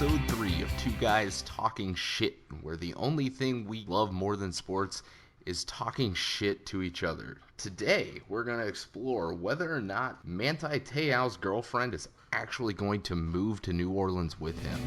episode 3 of Two Guys Talking Shit, where the only thing we love more than sports is talking shit to each other. Today, we're going to explore whether or not Manti Te'o's girlfriend is actually going to move to New Orleans with him.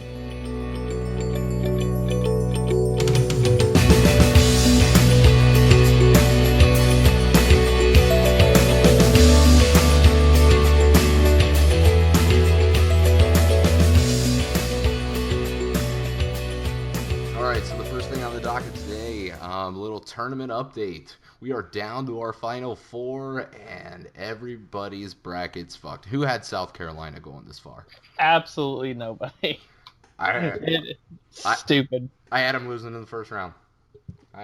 Little tournament update. We are down to our final four, and everybody's bracket's fucked. Who had South Carolina going this far? Absolutely nobody. Stupid. I had them losing in the first round.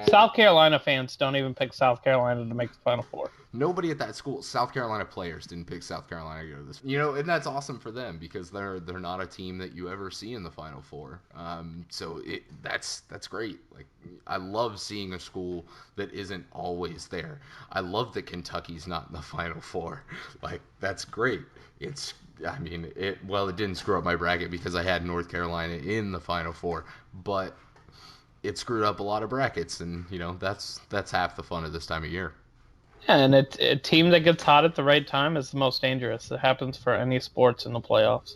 South Carolina fans don't even pick South Carolina to make the Final Four. Nobody at that school, South Carolina players, didn't pick South Carolina to go to this. And that's awesome for them because they're not a team that you ever see in the Final Four. So that's great. Like, I love seeing a school that isn't always there. I love that Kentucky's not in the Final Four. Like, that's great. It didn't screw up my bracket because I had North Carolina in the Final Four, but it screwed up a lot of brackets, and that's half the fun of this time of year. Yeah, and a team that gets hot at the right time is the most dangerous. It happens for any sports in the playoffs.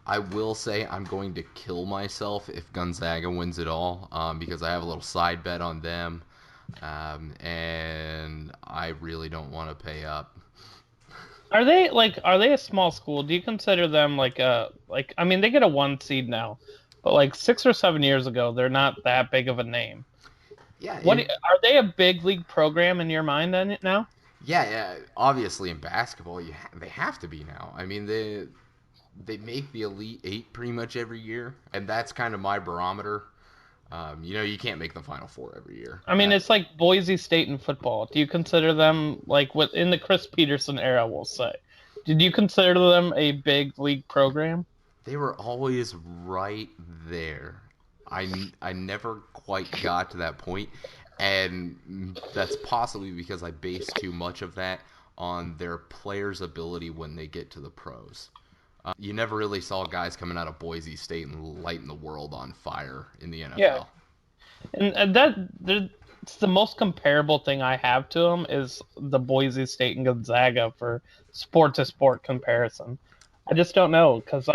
I will say I'm going to kill myself if Gonzaga wins it all, because I have a little side bet on them, and I really don't want to pay up. Are they a small school? Do you consider them they get a 1 seed now, but 6 or 7 years ago, they're not that big of a name. Yeah. Are they a big league program in your mind then now? Yeah. Obviously, in basketball, they have to be now. I mean, they make the Elite Eight pretty much every year, and that's kind of my barometer. You can't make the Final Four every year. I mean, it's like Boise State in football. Do you consider them in the Chris Peterson era? We'll say, did you consider them a big league program? They were always right there. I never quite got to that point, and that's possibly because I base too much of that on their players' ability when they get to the pros. You never really saw guys coming out of Boise State and lighting the world on fire in the NFL. Yeah, and it's the most comparable thing I have to them is the Boise State and Gonzaga for sport-to-sport comparison. I just don't know, because,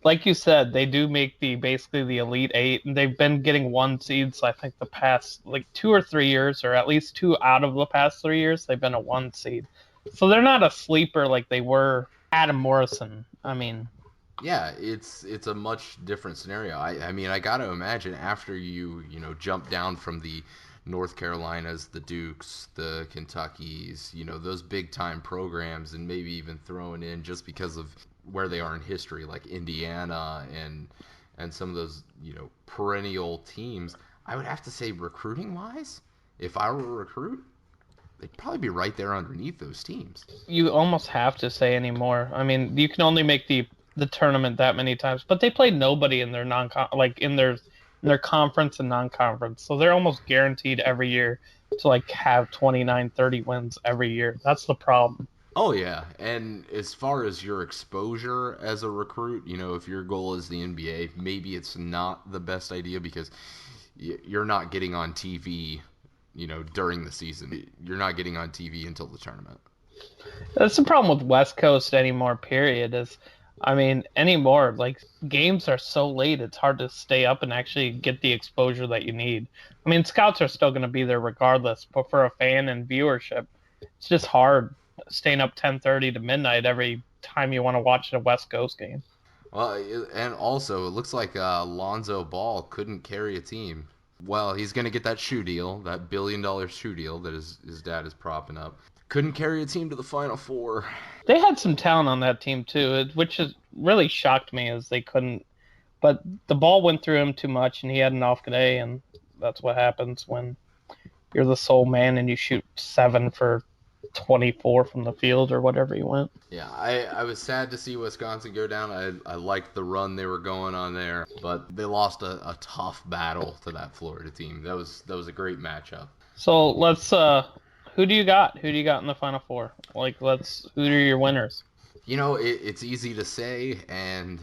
like you said, they do make basically the Elite Eight, and they've been getting 1 seeds, I think, the past 2 or 3 years, or at least 2 out of the past 3 years, they've been a 1 seed. So they're not a sleeper like they were Adam Morrison. Yeah, it's a much different scenario. I got to imagine after you jump down from the North Carolinas, the Dukes, the Kentuckys, those big-time programs, and maybe even throwing in just because of where they are in history, like Indiana and some of those, perennial teams, I would have to say recruiting-wise, if I were a recruit, they'd probably be right there underneath those teams. You almost have to say anymore. You can only make the tournament that many times, but they play nobody in their in their conference and non-conference, so they're almost guaranteed every year to have 29, 30 wins every year. That's the problem. Oh, yeah, and as far as your exposure as a recruit, if your goal is the NBA, maybe it's not the best idea because you're not getting on TV, during the season. You're not getting on TV until the tournament. That's the problem with West Coast anymore, period, anymore, games are so late, it's hard to stay up and actually get the exposure that you need. Scouts are still going to be there regardless, but for a fan and viewership, it's just hard staying up 10:30 to midnight every time you want to watch a West Coast game. Well, and also, it looks like Lonzo Ball couldn't carry a team. Well, he's going to get that shoe deal, that $1 billion shoe deal that his dad is propping up. Couldn't carry a team to the Final Four. They had some talent on that team, too, which really shocked me as they couldn't. But the ball went through him too much, and he had an off day, and that's what happens when you're the sole man and you shoot 7 for 24 from the field or whatever he went. Yeah, I was sad to see Wisconsin go down. I liked the run they were going on there, but they lost a tough battle to that Florida team. That was a great matchup. So let's who do you got? Who do you got in the Final Four? Who are your winners? It's easy to say, and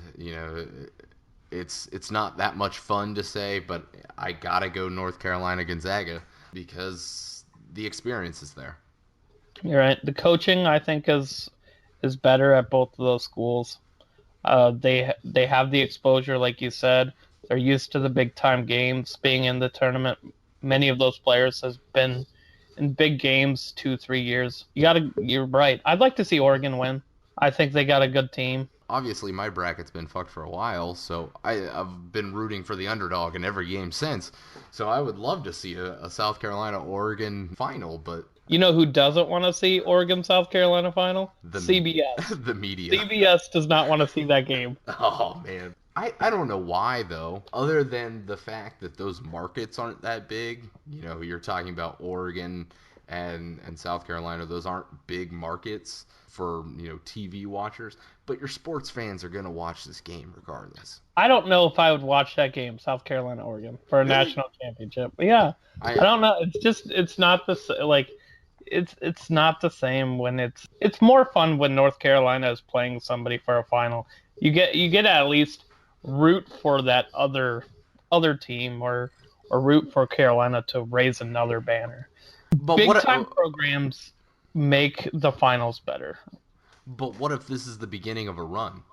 It's not that much fun to say, but I gotta go North Carolina Gonzaga because the experience is there. You're right. The coaching, I think, is better at both of those schools. They have the exposure, like you said. They're used to the big time games, being in the tournament. Many of those players has been in big games 2-3 years. You're right. I'd like to see Oregon win. I think they got a good team. Obviously, my bracket's been fucked for a while, so I've been rooting for the underdog in every game since. So I would love to see a South Carolina-Oregon final, but... You know who doesn't want to see Oregon-South Carolina final? CBS. The media. CBS does not want to see that game. Oh, man. I don't know why, though, other than the fact that those markets aren't that big. You know, you're talking about Oregon and South Carolina. Those aren't big markets for, you know, TV watchers. But your sports fans are going to watch this game regardless. I don't know if I would watch that game, South Carolina, Oregon, for a national championship. But yeah, I don't know. It's not it's not the same when it's more fun when North Carolina is playing somebody for a final. You get at least root for that other team or root for Carolina to raise another banner. But big time programs make the finals better. But what if this is the beginning of a run?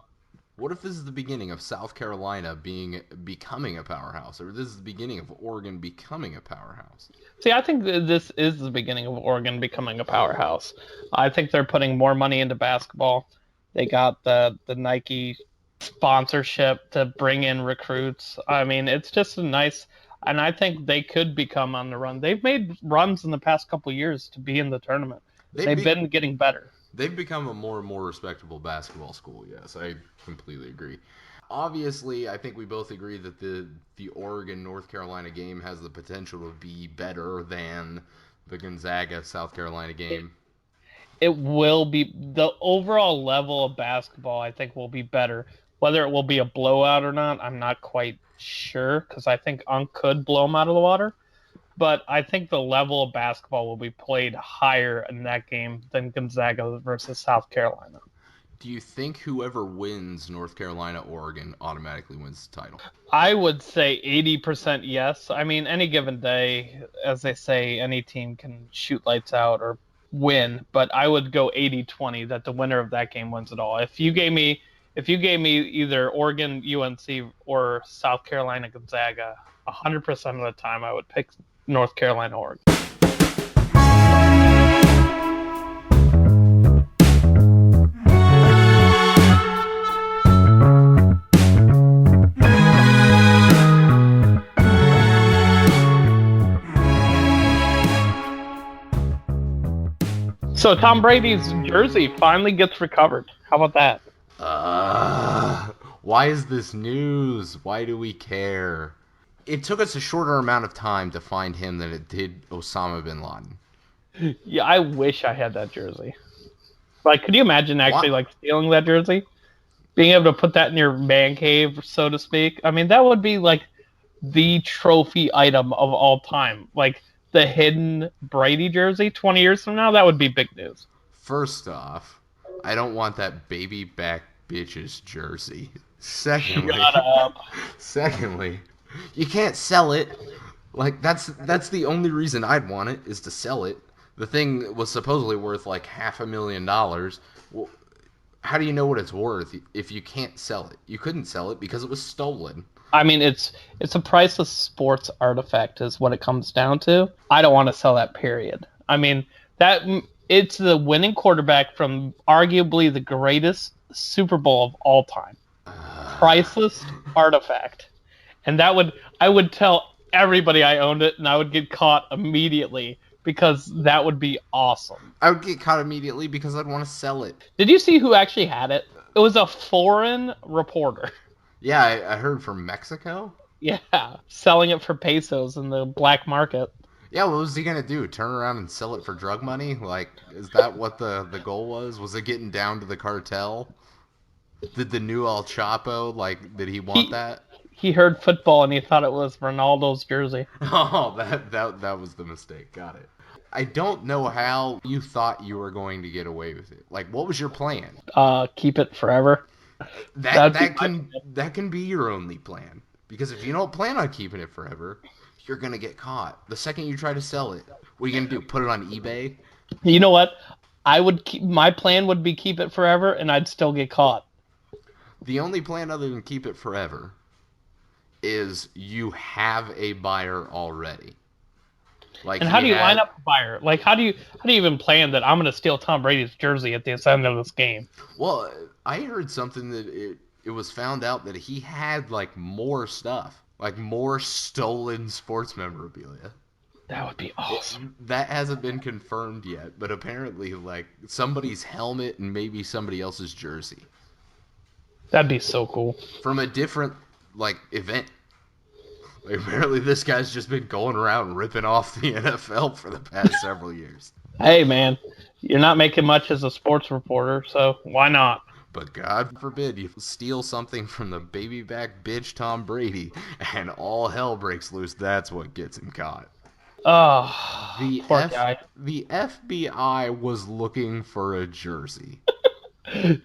What if this is the beginning of South Carolina becoming a powerhouse, or this is the beginning of Oregon becoming a powerhouse? See, I think this is the beginning of Oregon becoming a powerhouse. I think they're putting more money into basketball. They got the Nike sponsorship to bring in recruits. I mean, it's just a nice, and I think they could become on the run. They've made runs in the past couple of years to be in the tournament. They've been getting better. They've become a more and more respectable basketball school, yes. I completely agree. Obviously, I think we both agree that the Oregon-North Carolina game has the potential to be better than the Gonzaga-South Carolina game. It will be. The overall level of basketball, I think, will be better. Whether it will be a blowout or not, I'm not quite sure, because I think Unk could blow them out of the water. But I think the level of basketball will be played higher in that game than Gonzaga versus South Carolina. Do you think whoever wins North Carolina-Oregon automatically wins the title? I would say 80% yes. I mean, any given day, as they say, any team can shoot lights out or win. But I would go 80-20 that the winner of that game wins it all. If you gave me either Oregon, UNC, or South Carolina, Gonzaga, 100% of the time I would pick North Carolina, Oregon. So Tom Brady's jersey finally gets recovered. How about that? Why is this news? Why do we care? It took us a shorter amount of time to find him than it did Osama bin Laden. Yeah, I wish I had that jersey. Like, could you imagine actually stealing that jersey? Being able to put that in your man cave, so to speak. I mean, that would be like the trophy item of all time. Like the hidden Brady jersey 20 years from now, that would be big news. First off, I don't want that baby back bitch's jersey. Secondly, you can't sell it. Like that's the only reason I'd want it, is to sell it. The thing was supposedly worth like $500,000. Well, how do you know what it's worth if you can't sell it? You couldn't sell it because it was stolen. I mean, it's a priceless sports artifact is what it comes down to. I don't want to sell that, period. I mean, it's the winning quarterback from arguably the greatest Super Bowl of all time. Priceless artifact. And I would tell everybody I owned it, and I would get caught immediately because that would be awesome. I would get caught immediately because I'd want to sell it. Did you see who actually had it? It was a foreign reporter. Yeah, I heard from Mexico. Yeah, selling it for pesos in the black market. Yeah, what was he going to do? Turn around and sell it for drug money? Like, is that what the goal was? Was it getting down to the cartel? Did the new El Chapo, did he want that? He heard football and he thought it was Ronaldo's jersey. Oh, that was the mistake. Got it. I don't know how you thought you were going to get away with it. Like, what was your plan? Keep it forever. That can be your only plan. Because if you don't plan on keeping it forever, you're gonna get caught. The second you try to sell it, what are you gonna do? Put it on eBay? You know what? My plan would be keep it forever, and I'd still get caught. The only plan other than keep it forever is you have a buyer already. And how do you line up a buyer? Like, how do you even plan that I'm going to steal Tom Brady's jersey at the end of this game? Well, I heard something that it was found out that he had like more stuff, like more stolen sports memorabilia. That would be awesome. That hasn't been confirmed yet, but apparently like somebody's helmet and maybe somebody else's jersey. That'd be so cool. From a different like event. Like, apparently this guy's just been going around ripping off the NFL for the past several years. Hey, man, you're not making much as a sports reporter, so why not? But God forbid you steal something from the baby back bitch Tom Brady and all hell breaks loose. That's what gets him caught. Oh, poor guy. The FBI was looking for a jersey.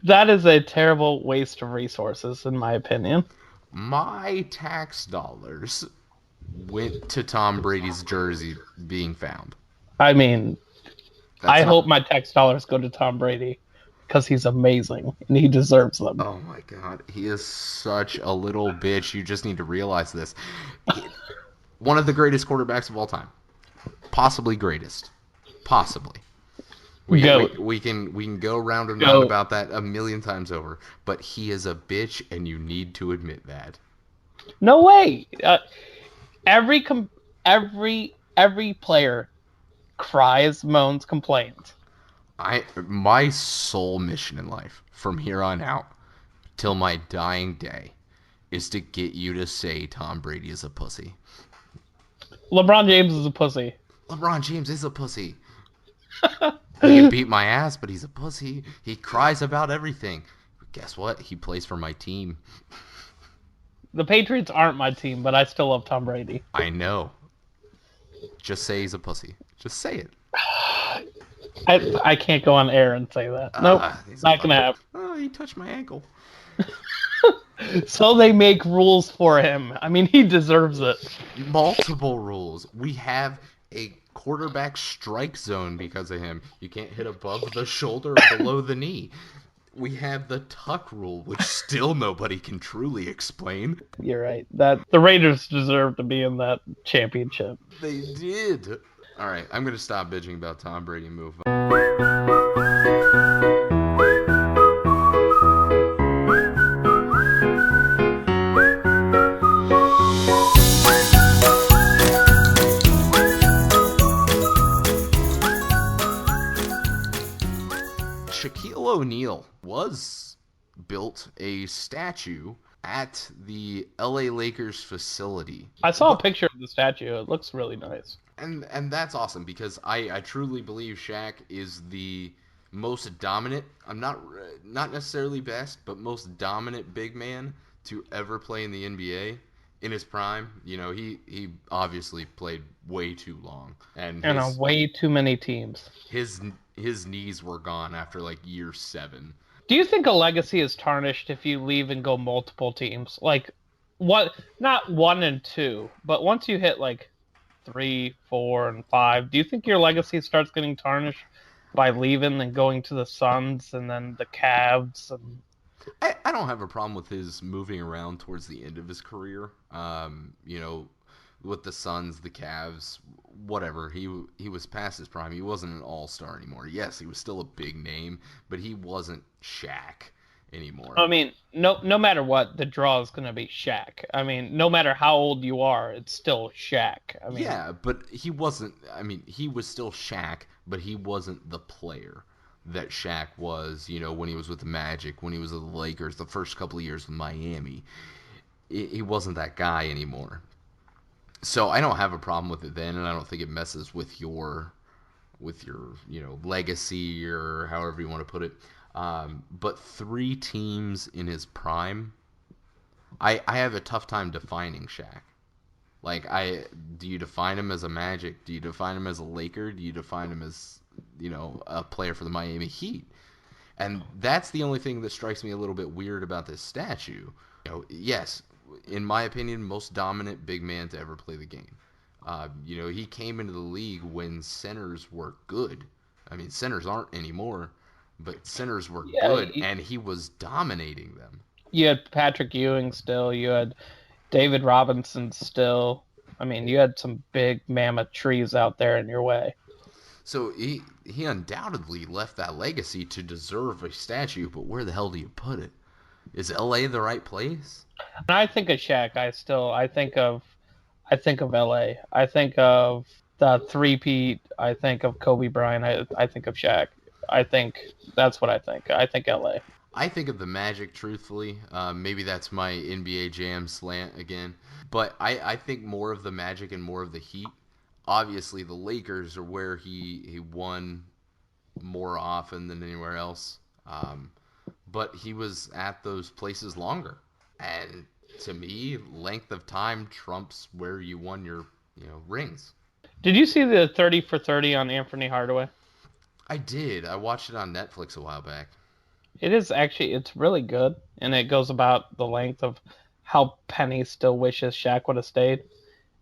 That is a terrible waste of resources, in my opinion. My tax dollars went to Tom Brady's jersey being found. I mean, I hope my tax dollars go to Tom Brady because he's amazing and he deserves them. Oh my God, he is such a little bitch. You just need to realize this. One of the greatest quarterbacks of all time, possibly greatest, possibly. We can go round and round about that a million times over, but he is a bitch, and you need to admit that. No way. Every player cries, moans, complains. My sole mission in life, from here on out, till my dying day, is to get you to say Tom Brady is a pussy. LeBron James is a pussy. LeBron James is a pussy. He can beat my ass, but he's a pussy. He cries about everything. But guess what? He plays for my team. The Patriots aren't my team, but I still love Tom Brady. I know. Just say he's a pussy. Just say it. I can't go on air and say that. Nope, not gonna happen. Oh, he touched my ankle. So they make rules for him. I mean, he deserves it. Multiple rules. We have a quarterback strike zone because of him. You can't hit above the shoulder or below the knee. We have the tuck rule, which still nobody can truly explain. You're right. That the Raiders deserve to be in that championship. They did. All right, I'm going to stop bitching about Tom Brady and move on. Shaquille O'Neal was built a statue at the LA Lakers facility. I saw a picture of the statue. It looks really nice. And that's awesome because I truly believe Shaq is the most dominant, I'm not necessarily best, but most dominant big man to ever play in the NBA in his prime. You know, he obviously played way too long and on way too many teams. His knees were gone after like year 7. Do you think a legacy is tarnished if you leave and go multiple teams? Like, what? Not 1 and 2, but once you hit like 3, 4, and 5, do you think your legacy starts getting tarnished by leaving and going to the Suns and then the Cavs? And I don't have a problem with his moving around towards the end of his career. You know, with the Suns, the Cavs, whatever. He was past his prime. He wasn't an all-star anymore. Yes, he was still a big name, but he wasn't Shaq anymore. I mean, no matter what, the draw is going to be Shaq. I mean, no matter how old you are, it's still Shaq. I mean, yeah, but he wasn't. I mean, he was still Shaq, but he wasn't the player that Shaq was. You know, when he was with the Magic, when he was with the Lakers, the first couple of years with Miami, he wasn't that guy anymore. So I don't have a problem with it then, and I don't think it messes with your legacy or however you want to put it. But 3 teams in his prime, I have a tough time defining Shaq. Like, do you define him as a Magic? Do you define him as a Laker? Do you define him as, a player for the Miami Heat? And that's the only thing that strikes me a little bit weird about this statue. Yes, in my opinion, most dominant big man to ever play the game. He came into the league when centers were good. I mean, centers aren't anymore, but centers were good, and he was dominating them. You had Patrick Ewing still. You had David Robinson still. I mean, you had some big mammoth trees out there in your way. So he undoubtedly left that legacy to deserve a statue, but where the hell do you put it? Is LA the right place? When I think of Shaq, I think of LA. I think of the three-peat. I think of Kobe Bryant. I think of Shaq. I think that's what I think. I think LA. I think of the Magic, truthfully. Maybe that's my NBA Jam slant again. But I think more of the Magic and more of the Heat. Obviously, the Lakers are where he won more often than anywhere else. But he was at those places longer. And to me, length of time trumps where you won your rings. Did you see the 30 for 30 on Anthony Hardaway? I did. I watched it on Netflix a while back. It's really good. And it goes about the length of how Penny still wishes Shaq would have stayed.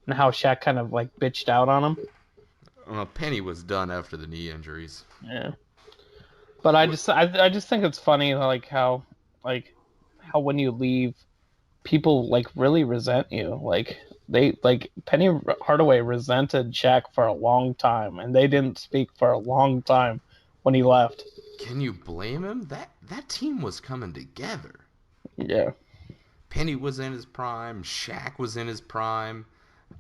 And how Shaq kind of like bitched out on him. Penny was done after the knee injuries. Yeah. But I just think it's funny how when you leave, people like really resent you. Penny Hardaway resented Shaq for a long time, and they didn't speak for a long time when he left. Can you blame him? That team was coming together. Yeah. Penny was in his prime. Shaq was in his prime.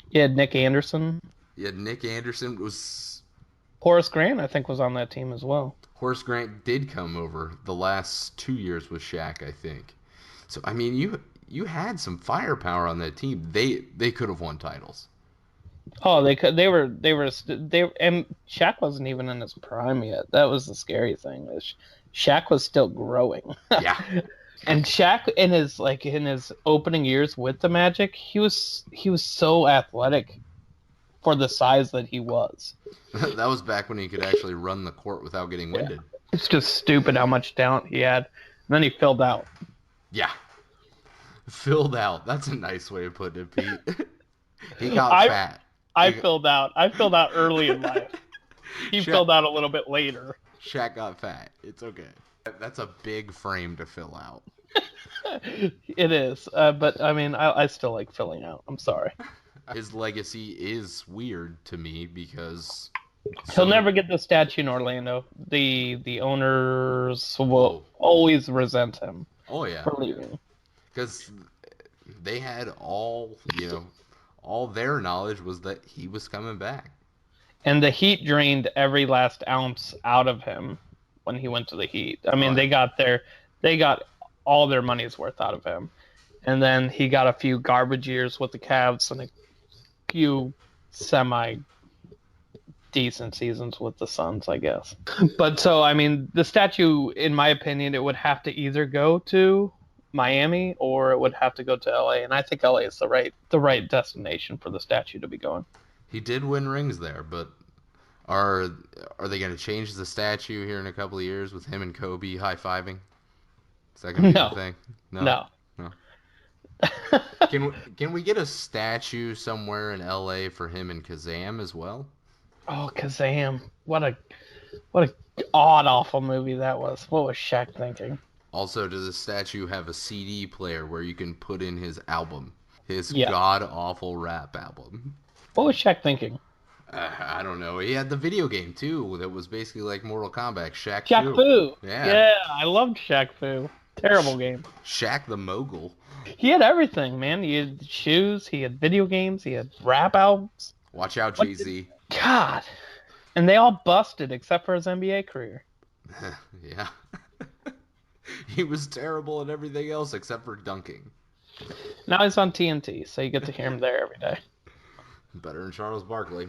You had Nick Anderson. Was... Horace Grant, I think, was on that team as well. Horace Grant did come over the last 2 years with Shaq, I think. So, I mean, you had some firepower on that team. They could have won titles. Oh, they could. They were, and Shaq wasn't even in his prime yet. That was the scary thing. Shaq was still growing. Yeah. And Shaq in his opening years with the Magic, he was so athletic for the size that he was. That was back when he could actually run the court without getting winded. It's just stupid how much talent he had. And then he filled out. Yeah. Filled out. That's a nice way of putting it, Pete. He got fat. I filled out early in life. He filled out a little bit later. Shaq got fat. It's okay. That's a big frame to fill out. It is. But, I mean, I still like filling out. I'm sorry. His legacy is weird to me because... He'll never get the statue in Orlando. The owners will always resent him. Oh, yeah. For leaving. Because they had all their knowledge was that he was coming back. And the Heat drained every last ounce out of him when he went to the Heat. I mean, they got all their money's worth out of him. And then he got a few garbage years with the Cavs and a few semi-decent seasons with the Suns, I guess. But so, I mean, the statue, in my opinion, it would have to either go to Miami or it would have to go to LA. And I think LA is the right destination for the statue to be going. He did win rings there, but are they going to change the statue here in a couple of years with him and Kobe high-fiving? Is that going to be the thing? No. Can we get a statue somewhere in LA for him and Kazam as well? Oh, Kazam. What a odd, awful movie that was. What was Shaq thinking? Also, does the statue have a CD player where you can put in his album? His god-awful rap album. What was Shaq thinking? I don't know. He had the video game, too, that was basically like Mortal Kombat. Shaq Fu. Yeah, I loved Shaq Fu. Terrible game. Shaq the Mogul. He had everything, man. He had shoes, he had video games, he had rap albums. Watch out, Jay-Z. God. And they all busted except for his NBA career. Yeah. He was terrible at everything else except for dunking. Now he's on TNT, so you get to hear him there every day. Better than Charles Barkley.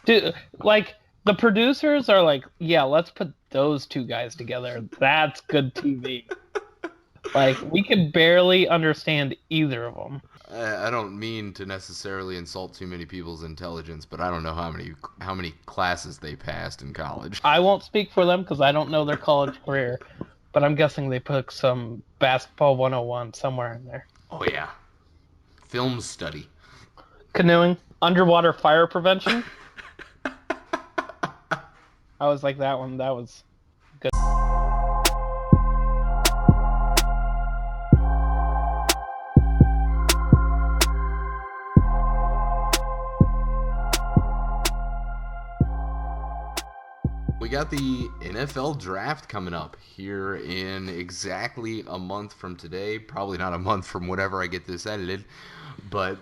Dude, like, the producers are like, yeah, let's put those two guys together. That's good TV. Like, we can barely understand either of them. I don't mean to necessarily insult too many people's intelligence, but I don't know how many classes they passed in college. I won't speak for them because I don't know their college career, but I'm guessing they put some basketball 101 somewhere in there. Oh yeah, film study. Canoeing, underwater fire prevention. I was like that one. That was good. We got the NFL draft coming up here in exactly a month from today. Probably not a month from whenever I get this edited, but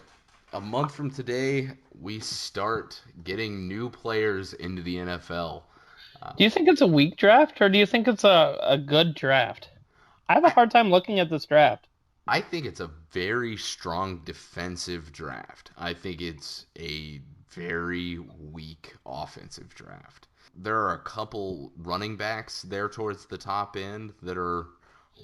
a month from today, we start getting new players into the NFL. Do you think it's a weak draft, or do you think it's a good draft? I have a hard time looking at this draft. I think it's a very strong defensive draft. I think it's a very weak offensive draft. There are a couple running backs there towards the top end that are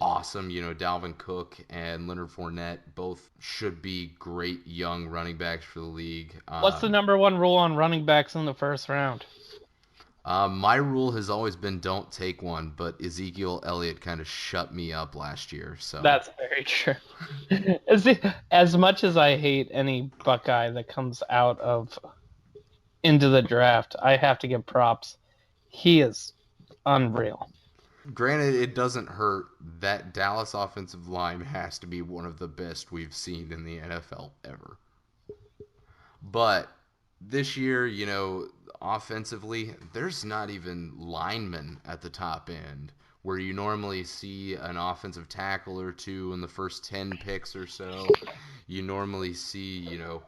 awesome. You know, Dalvin Cook and Leonard Fournette both should be great young running backs for the league. What's the number one rule on running backs in the first round? My rule has always been don't take one, but Ezekiel Elliott kind of shut me up last year. So that's very true. As much as I hate any Buckeye that comes out of into the draft, I have to give props. He is unreal. Granted, it doesn't hurt that Dallas offensive line has to be one of the best we've seen in the NFL ever. But this year, you know, offensively, there's not even linemen at the top end where you normally see an offensive tackle or two in the first 10 picks or so. You normally see, you know,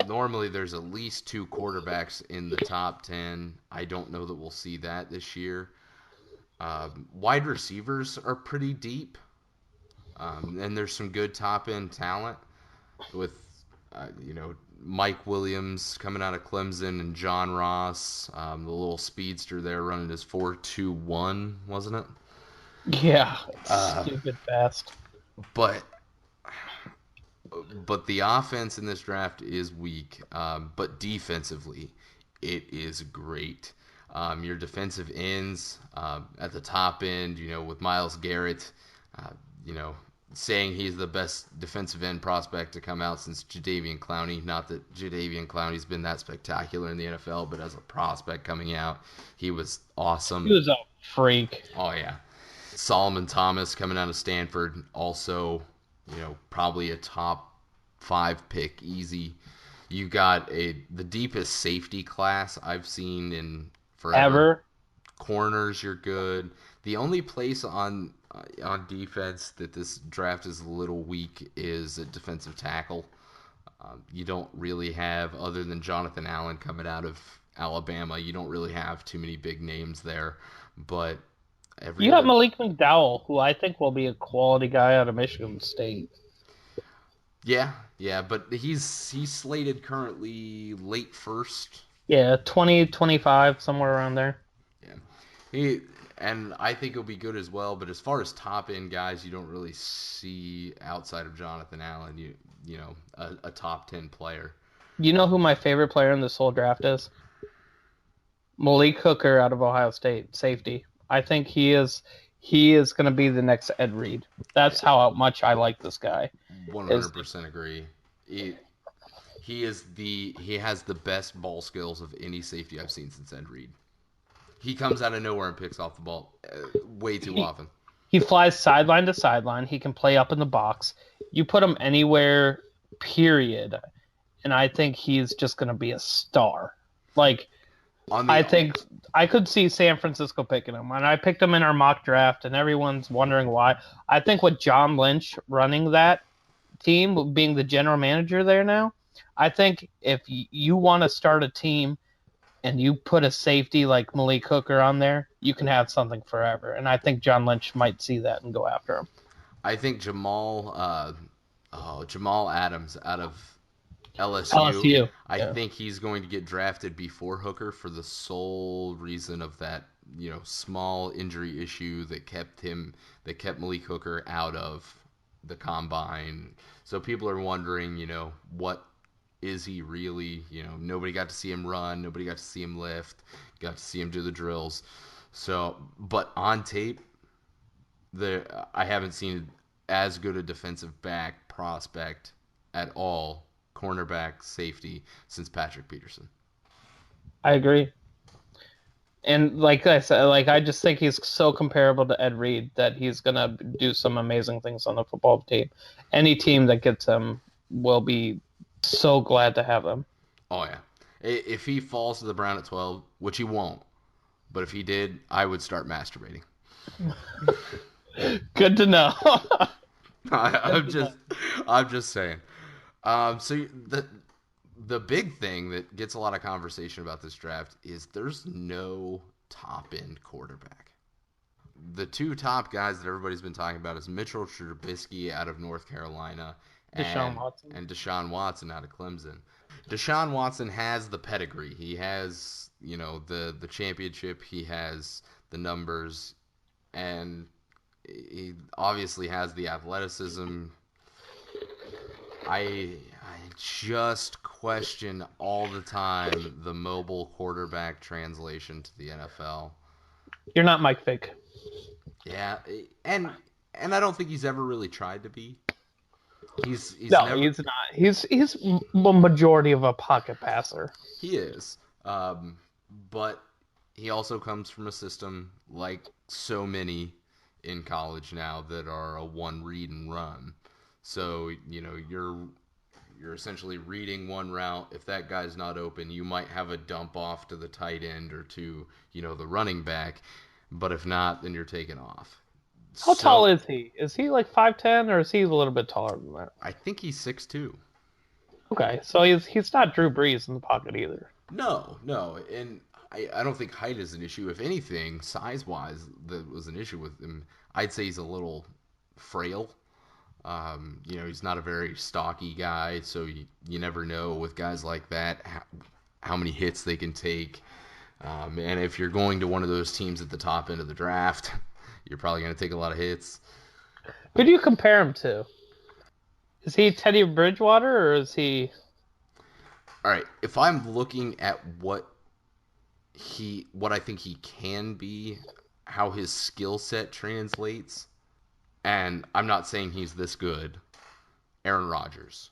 normally there's at least two quarterbacks in the top 10. I don't know that we'll see that this year. Wide receivers are pretty deep. And there's some good top-end talent with, you know, Mike Williams coming out of Clemson and John Ross, the little speedster there running his 4.21, wasn't it? Yeah, stupid fast. But the offense in this draft is weak, but defensively, it is great. Your defensive ends at the top end, you know, with Myles Garrett, you know, saying he's the best defensive end prospect to come out since Jadeveon Clowney. Not that Jadeveon Clowney's been that spectacular in the NFL, but as a prospect coming out, he was awesome. He was a freak. Oh, yeah. Solomon Thomas coming out of Stanford, also, you know, probably a top 5 pick, easy. You got the deepest safety class I've seen in forever. Ever. Corners, you're good. The only place on defense that this draft is a little weak is a defensive tackle. You don't really have, other than Jonathan Allen coming out of Alabama, you don't really have too many big names there. But you got Malik McDowell, who I think will be a quality guy out of Michigan State. Yeah, but he's slated currently late first. Yeah, 2025, somewhere around there. Yeah, and I think he'll be good as well. But as far as top end guys, you don't really see outside of Jonathan Allen, you know, a top 10 player. You know who my favorite player in this whole draft is? Malik Hooker out of Ohio State, safety. I think he is going to be the next Ed Reed. That's how much I like this guy. 100% agree. He has the best ball skills of any safety I've seen since Ed Reed. He comes out of nowhere and picks off the ball way too often. He flies sideline to sideline. He can play up in the box. You put him anywhere, period, and I think he's just going to be a star. Like, I think I could see San Francisco picking him, and I picked him in our mock draft, and everyone's wondering why. I think with John Lynch running that team, being the general manager there now, I think if you want to start a team and you put a safety like Malik Hooker on there, you can have something forever. And I think John Lynch might see that and go after him. I think Jamal Adams out of LSU. I think he's going to get drafted before Hooker for the sole reason of that, you know, small injury issue that kept Malik Hooker out of the combine. So people are wondering, what is he really? Nobody got to see him run. Nobody got to see him lift. Got to see him do the drills. So, but on tape, I haven't seen as good a defensive back prospect at all, cornerback, safety, since Patrick Peterson. I agree. And like I said, I just think he's so comparable to Ed Reed that he's gonna do some amazing things on the football team. Any team that gets him will be so glad to have him. Oh yeah, if he falls to the Brown at 12, which he won't, but if he did, I would start masturbating. Good to know. I'm just saying. So the big thing that gets a lot of conversation about this draft is there's no top-end quarterback. The two top guys that everybody's been talking about is Mitchell Trubisky out of North Carolina and Deshaun Watson out of Clemson. Deshaun Watson has the pedigree. He has, the championship. He has the numbers, and he obviously has the athleticism. I just question all the time the mobile quarterback translation to the NFL. You're not Mike Vick. Yeah, and I don't think he's ever really tried to be. He's he's not. He's a majority of a pocket passer. He is, but he also comes from a system like so many in college now that are a one read and run. So you're essentially reading one route. If that guy's not open, you might have a dump off to the tight end or to the running back. But if not, then you're taking off. How tall is he? Is he like 5'10", or is he a little bit taller than that? I think he's 6'2". Okay, so he's not Drew Brees in the pocket either. No, and I don't think height is an issue. If anything, size-wise, that was an issue with him. I'd say he's a little frail. He's not a very stocky guy, so you never know with guys like that how many hits they can take. And if you're going to one of those teams at the top end of the draft, you're probably going to take a lot of hits. Who do you compare him to? Is he Teddy Bridgewater, or is he... All right, if I'm looking at what I think he can be, how his skill set translates, and I'm not saying he's this good, Aaron Rodgers,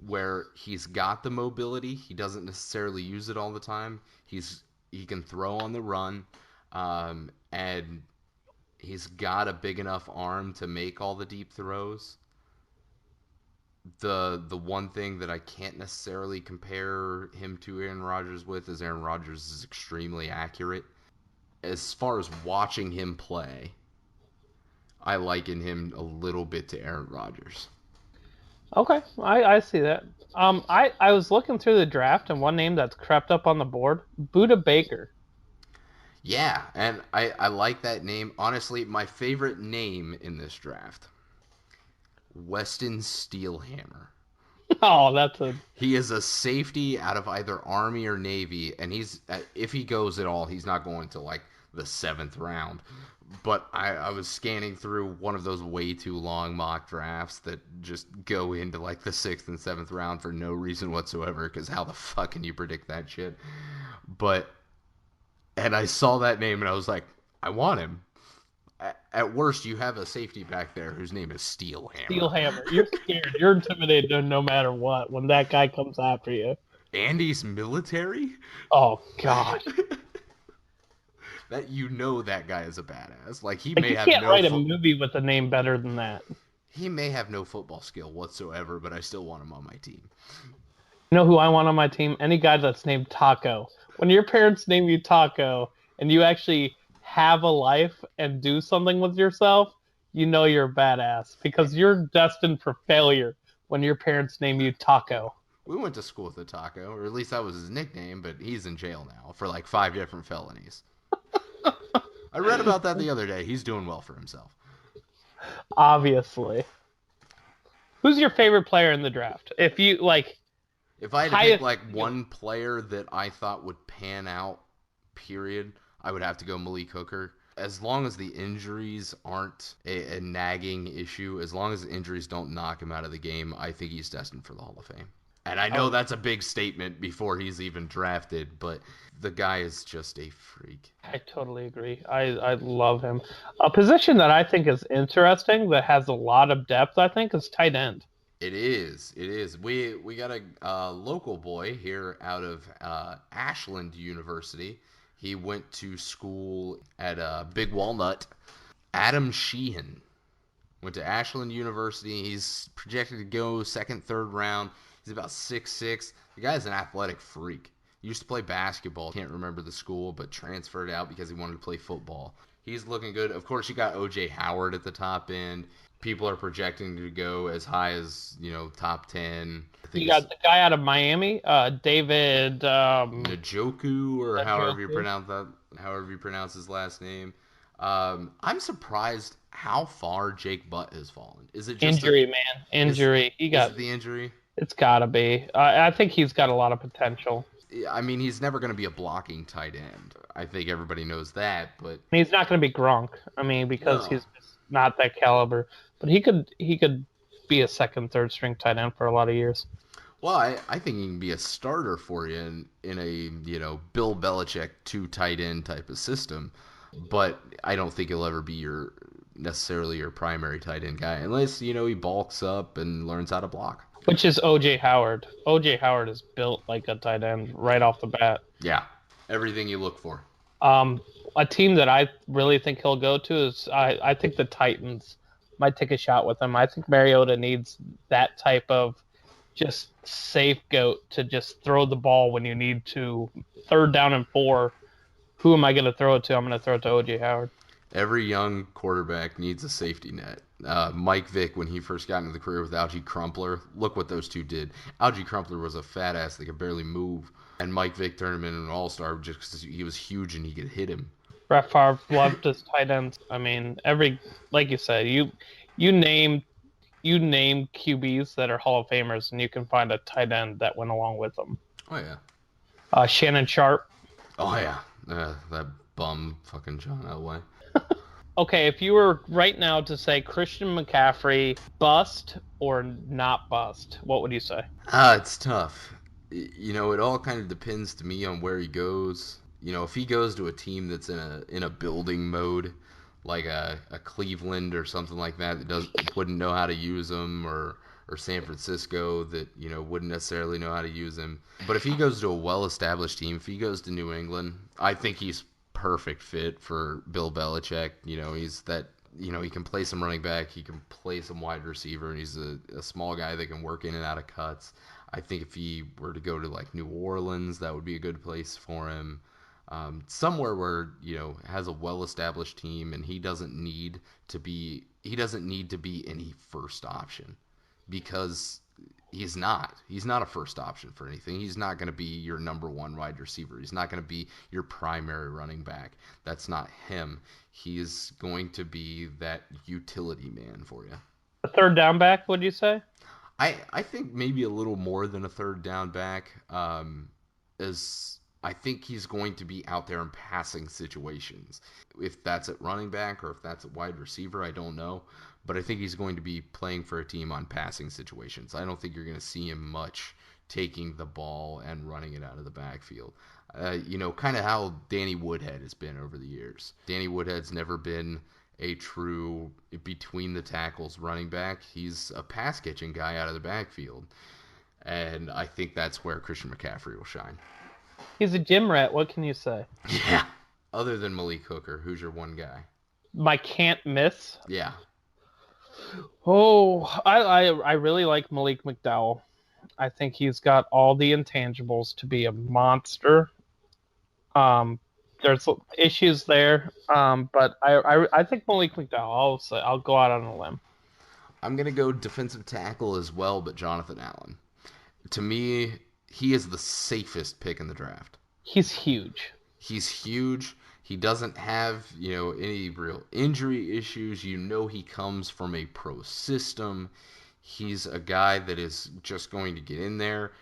where he's got the mobility, he doesn't necessarily use it all the time. He can throw on the run, and he's got a big enough arm to make all the deep throws. The one thing that I can't necessarily compare him to Aaron Rodgers with is Aaron Rodgers is extremely accurate. As far as watching him play, I liken him a little bit to Aaron Rodgers. Okay, I see that. I was looking through the draft, and one name that's crept up on the board, Budda Baker. Yeah, and I like that name. Honestly, my favorite name in this draft, Weston Steelhammer. Oh, He is a safety out of either Army or Navy, and if he goes at all, he's not going to like the 7th round. But I was scanning through one of those way too long mock drafts that just go into like the 6th and 7th round for no reason whatsoever, because how the fuck can you predict that shit? And I saw that name and I was like, I want him. At worst, you have a safety back there whose name is Steelhammer. Steelhammer. You're scared. You're intimidated no matter what when that guy comes after you. And he's military? Oh, God. That guy is a badass. Like, he may have no... You can't write a movie with a name better than that. He may have no football skill whatsoever, but I still want him on my team. You know who I want on my team? Any guy that's named Taco. When your parents name you Taco, and you actually have a life and do something with yourself, you know you're a badass. Because you're destined for failure when your parents name you Taco. We went to school with a Taco, or at least that was his nickname, but he's in jail now for like 5 different felonies. I read about that the other day. He's doing well for himself. Obviously. Who's your favorite player in the draft? If I had to pick like one player that I thought would pan out, period, I would have to go Malik Hooker. as long as the injuries aren't a nagging issue, as long as the injuries don't knock him out of the game, I think he's destined for the Hall of Fame. And I know that's a big statement before he's even drafted, but the guy is just a freak. I totally agree. I love him. A position that I think is interesting that has a lot of depth, I think, is tight end. It is. It is. We got a local boy here out of Ashland University. He went to school at Big Walnut. Adam Sheehan went to Ashland University. He's projected to go second, third round. He's about 6'6". The guy's an athletic freak. He used to play basketball. Can't remember the school, but transferred out because he wanted to play football. He's looking good. Of course, you got O.J. Howard at the top end. People are projecting to go as high as, top 10. You got the guy out of Miami, David Njoku, or Njoku. however you pronounce his last name. I'm surprised how far Jake Butt has fallen. Is it just injury? Injury. Is it the injury? It's gotta be. I think he's got a lot of potential. I mean, he's never going to be a blocking tight end. I think everybody knows that, but he's not going to be Gronk. I mean, because he's just not that caliber. But he could be a second, third string tight end for a lot of years. Well, I think he can be a starter for you in a Bill Belichick 2 tight end type of system, but I don't think he'll ever be necessarily your primary tight end guy unless he bulks up and learns how to block. Which is O.J. Howard. O.J. Howard is built like a tight end right off the bat. Yeah, everything you look for. A team that I really think he'll go to is I think the Titans might take a shot with him. I think Mariota needs that type of just safe goat to just throw the ball when you need to. 3rd down and 4. Who am I going to throw it to? I'm going to throw it to O.J. Howard. Every young quarterback needs a safety net. Mike Vick, when he first got into the career with Algie Crumpler, look what those two did. Algie Crumpler was a fat ass that could barely move, and Mike Vick turned him into an all-star just because he was huge and he could hit him. Brett Favre loved his tight ends. I mean, like you said, you name QBs that are Hall of Famers, and you can find a tight end that went along with them. Oh yeah. Shannon Sharp. Oh yeah. That bum fucking John Elway. Okay, if you were right now to say Christian McCaffrey bust or not bust, what would you say? It's tough. It all kind of depends to me on where he goes. If he goes to a team that's in a building mode, like a Cleveland or something like that wouldn't know how to use him, or San Francisco that wouldn't necessarily know how to use him. But if he goes to a well-established team, if he goes to New England, I think he's perfect fit for Bill Belichick. He's that. He can play some running back, he can play some wide receiver, and he's a small guy that can work in and out of cuts. I think if he were to go to like New Orleans, that would be a good place for him. Somewhere where has a well-established team, and he doesn't need to be any first option, because he's not a first option for anything. He's not going to be your number 1 wide receiver. He's not going to be your primary running back. That's not him. He is going to be that utility man for you. A 3rd down back, would you say? I think maybe a little more than a 3rd down back. As I think he's going to be out there in passing situations. If that's at running back or if that's at wide receiver, I don't know. But I think he's going to be playing for a team on passing situations. I don't think you're going to see him much taking the ball and running it out of the backfield. Kind of how Danny Woodhead has been over the years. Danny Woodhead's never been a true between the tackles running back. He's a pass catching guy out of the backfield. And I think that's where Christian McCaffrey will shine. He's a gym rat. What can you say? Yeah. Other than Malik Hooker, who's your one guy? My can't miss? Yeah. Oh, I really like Malik McDowell. I think he's got all the intangibles to be a monster. There's issues there, but I think Malik McDowell. I'll go out on a limb. I'm gonna go defensive tackle as well, but Jonathan Allen. To me, he is the safest pick in the draft. He's huge. He's huge. He doesn't have, any real injury issues. He comes from a pro system. He's a guy that is just going to get in there.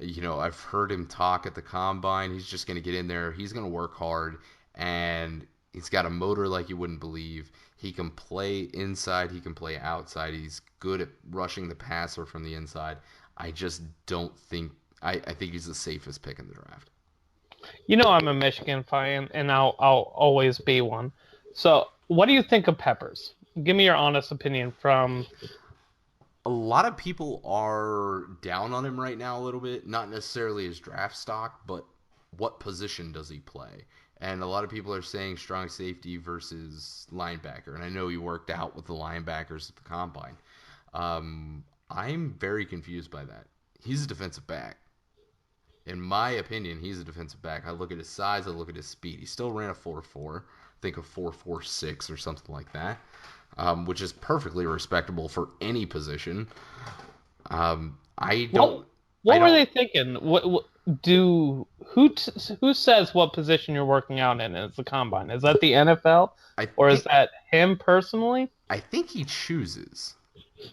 I've heard him talk at the combine. He's just going to get in there. He's going to work hard, and He's got a motor like you wouldn't believe. He can play inside. He can play outside. He's good at rushing the passer from the inside. I just don't think I think he's the safest pick in the draft. You know I'm a Michigan fan, and I'll always be one. So, what do you think of Peppers? Give me your honest opinion from... A lot of people are down on him right now a little bit. Not necessarily his draft stock, but what position does he play? And a lot of people are saying strong safety versus linebacker. And I know he worked out with the linebackers at the combine. I'm very confused by that. He's a defensive back. In my opinion, he's a defensive back. I look at his size. I look at his speed. He still ran a 4.4. I think a 4.46 or something like that, which is perfectly respectable for any position. I don't. What were they thinking? Who says what position you're working out in as the combine? Is that the NFL or is that him personally? I think he chooses,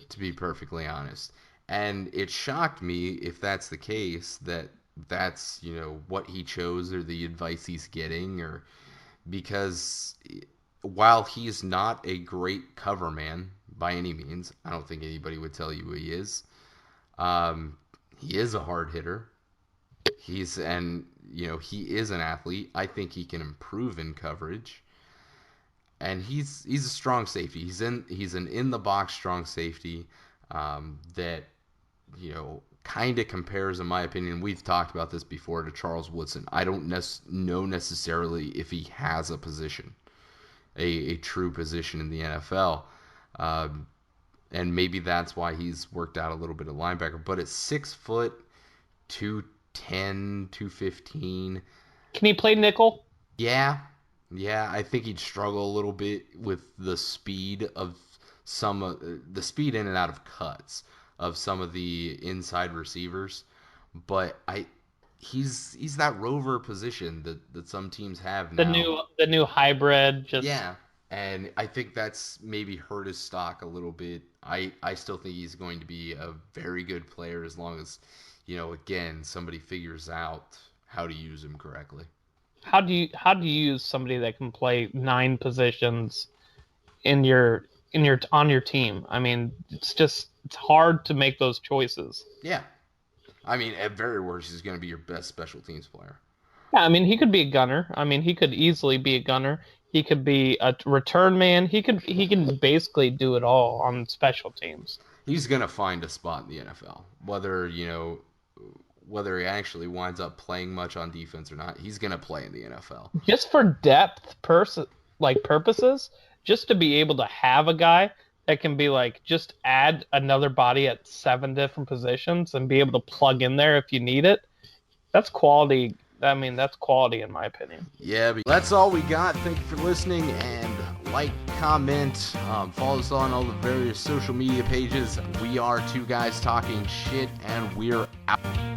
to be perfectly honest. And it shocked me if that's the case, that's what he chose or the advice he's getting, or because while he's not a great cover man by any means, I don't think anybody would tell you who he is. He is a hard hitter. He is an athlete. I think he can improve in coverage. And he's a strong safety. He's an in the box strong safety that kind of compares, in my opinion. We've talked about this before, to Charles Woodson. I don't know necessarily if he has a position, a true position in the NFL. And maybe that's why he's worked out a little bit of linebacker. But at 6 foot, 210, 215. Can he play nickel? Yeah, I think he'd struggle a little bit with the speed of the speed in and out of cuts of some of the inside receivers. But he's that rover position that some teams have now. The new hybrid. Yeah. And I think that's maybe hurt his stock a little bit. I still think he's going to be a very good player as long as, again, somebody figures out how to use him correctly. How do you use somebody that can play 9 positions on your team? I mean, it's hard to make those choices. Yeah. I mean, at very worst, he's going to be your best special teams player. Yeah, I mean, he could be a gunner. I mean, he could easily be a gunner. He could be a return man. He can basically do it all on special teams. He's going to find a spot in the NFL. Whether he actually winds up playing much on defense or not, he's going to play in the NFL. Just for depth purposes, just to be able to have a guy that can be just add another body at 7 different positions and be able to plug in there if you need it. That's quality. I mean, that's quality in my opinion. Yeah, that's all we got. Thank you for listening, and comment, follow us on all the various social media pages. We are Two Guys Talking Shit, and we're out.